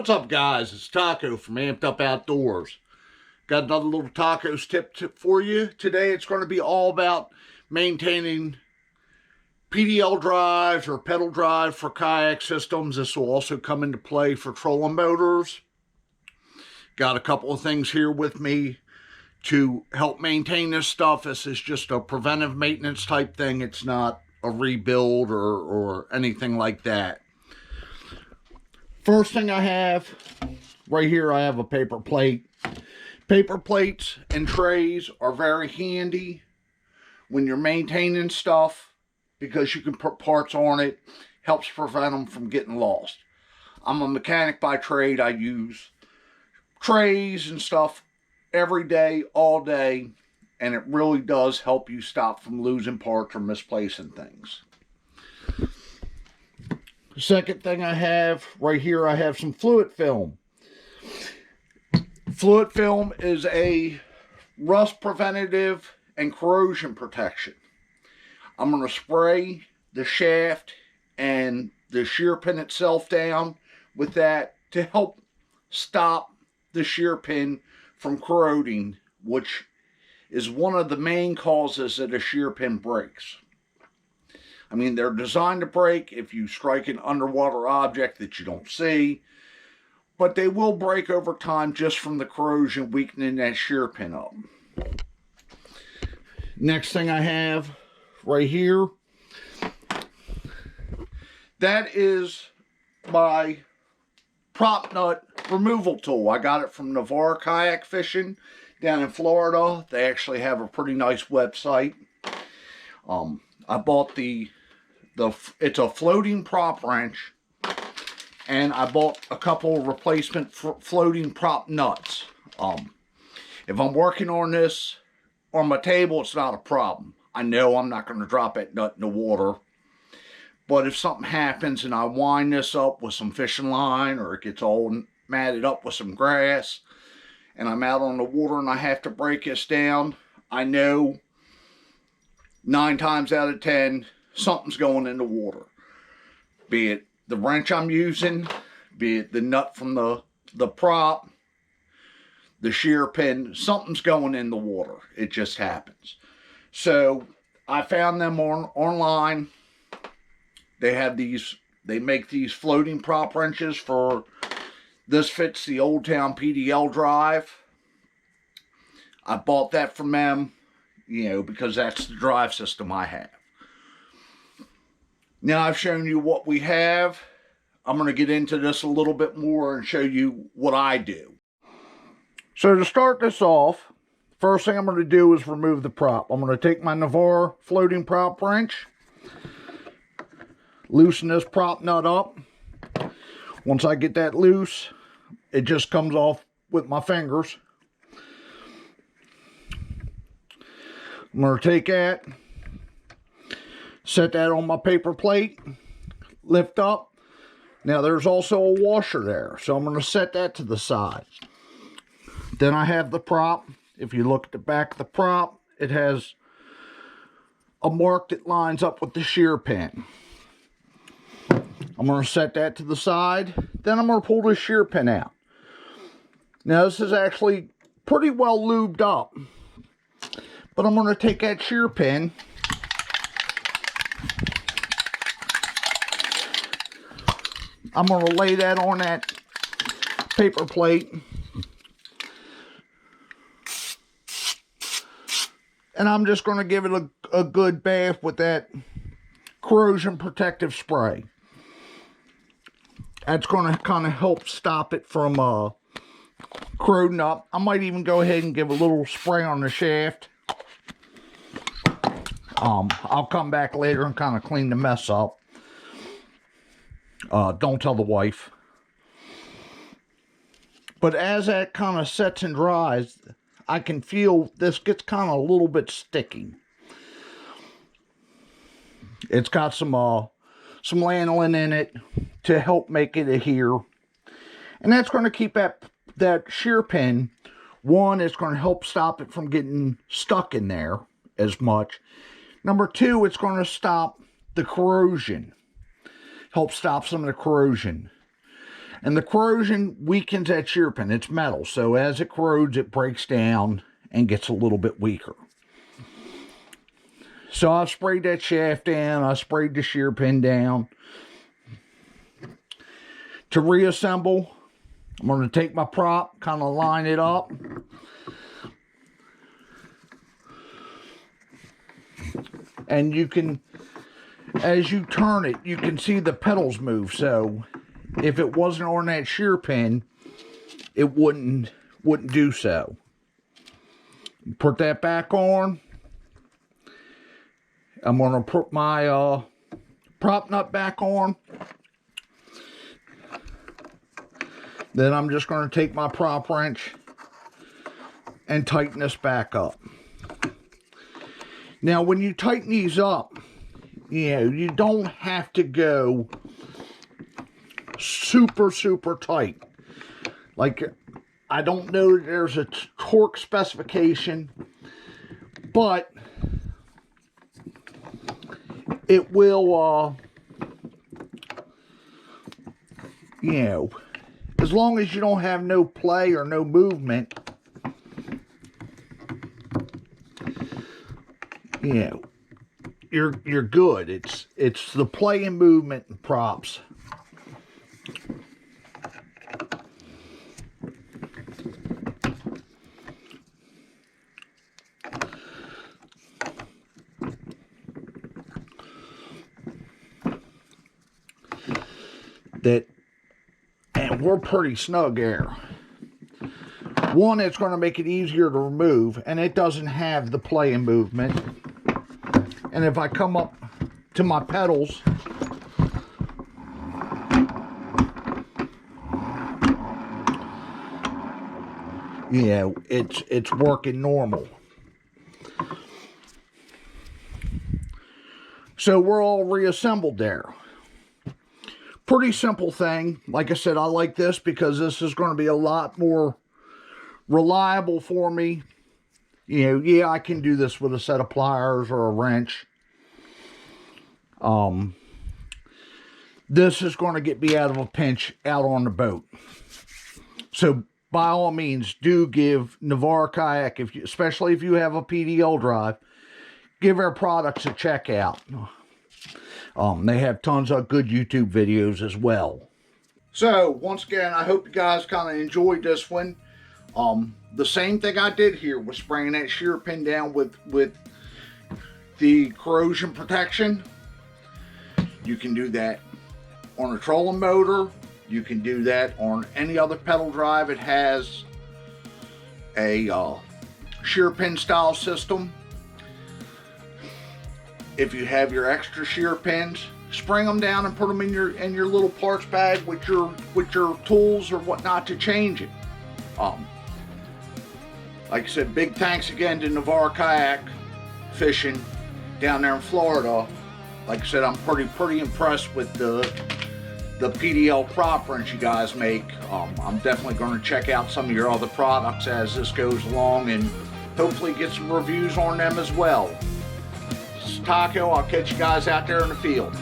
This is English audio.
What's up, guys? It's Taco from Amped Up Outdoors. Got another little tacos tip for you. Today it's going to be all about maintaining PDL drives or pedal drive for kayak systems. This will also come into play for trolling motors. Got a couple of things here with me to help maintain this stuff. This is just a preventive maintenance type thing. It's not a rebuild or anything like that. First thing I have right here, I have a paper plate. Paper plates and trays are very handy when you're maintaining stuff because you can put parts on it. Helps prevent them from getting lost. I'm a mechanic by trade. I use trays and stuff every day, all day, and it really does help you stop from losing parts or misplacing things. The second thing I have right here, I have some fluid film. Fluid film is a rust preventative and corrosion protection. I'm going to spray the shaft and the shear pin itself down with that to help stop the shear pin from corroding, which is one of the main causes that a shear pin breaks. I mean, they're designed to break if you strike an underwater object that you don't see, but they will break over time just from the corrosion weakening that shear pin up. Next thing I have right here, that is my prop nut removal tool. I got it from Navarre Kayak Fishing down in Florida. They actually have a pretty nice website. I bought it's a floating prop wrench, and I bought a couple replacement floating prop nuts. If I'm working on this on my table, it's not a problem. I know I'm not going to drop that nut in the water. But if something happens and I wind this up with some fishing line, or it gets all matted up with some grass, and I'm out on the water and I have to break this down, I know 9 times out of 10, something's going in the water. Be it the wrench I'm using, be it the nut from the prop, the shear pin, something's going in the water. It just happens. So I found them online. They have these, they make these floating prop wrenches for, this fits the Old Town PDL drive. I bought that from them, because that's the drive system I have. Now I've shown you what we have. I'm going to get into this a little bit more and show you what I do. So to start this off, first thing I'm going to do is remove the prop. I'm going to take my Navarre floating prop wrench, loosen this prop nut up. Once I get that loose, it just comes off with my fingers. I'm going to take that, set that on my paper plate, lift up. Now there's also a washer there, so I'm going to set that to the side. Then I have the prop. If you look at the back of the prop, it has a mark that lines up with the shear pin. I'm going to set that to the side. Then I'm going to pull this shear pin out. Now this is actually pretty well lubed up. But I'm going to take that shear pin, I'm going to lay that on that paper plate, and I'm just going to give it a good bath with that corrosion protective spray. That's going to kind of help stop it from corroding up. I might even go ahead and give a little spray on the shaft. I'll come back later and kind of clean the mess up. Don't tell the wife. But as that kind of sets and dries, I can feel this gets kind of a little bit sticky. It's got some lanolin in it to help make it adhere. And that's going to keep that shear pin. One, it's going to help stop it from getting stuck in there as much. Number 2, it's going to stop the corrosion. Help stop some of the corrosion. And the corrosion weakens that shear pin. It's metal, so as it corrodes, it breaks down and gets a little bit weaker. So I sprayed that shaft down. I sprayed the shear pin down. To reassemble, I'm going to take my prop, kind of line it up. And you can, as you turn it, you can see the pedals move. So if it wasn't on that shear pin, it wouldn't do so. Put that back on. I'm going to put my prop nut back on. Then I'm just going to take my prop wrench and tighten this back up. Now, when you tighten these up, you know, you don't have to go super, super tight. Like, I don't know that there's a torque specification, but it will, you know, as long as you don't have no play or no movement, you know, you're good. It's the play and movement and props. And we're pretty snug here. One, it's going to make it easier to remove, and it doesn't have the play and movement. And if I come up to my pedals, you know, it's working normal. So we're all reassembled there. Pretty simple thing. Like I said, I like this because this is going to be a lot more reliable for me. You know, yeah, I can do this with a set of pliers or a wrench. This is going to get me out of a pinch out on the boat. So by all means, do give Navarre Kayak, especially if you have a PDL drive, give our products a check out. They have tons of good YouTube videos as well. So, once again, I hope you guys kind of enjoyed this one. The same thing I did here was spraying that shear pin down with the corrosion protection. You can do that on a trolling motor. You can do that on any other pedal drive. It has a shear pin style system. If you have your extra shear pins, spring them down and put them in your little parts bag with your tools or whatnot to change it. Like I said, big thanks again to Navarre Kayak Fishing down there in Florida. Like I said, I'm pretty impressed with the PDL prop wrench you guys make. I'm definitely going to check out some of your other products as this goes along and hopefully get some reviews on them as well. This is Taco. I'll catch you guys out there in the field.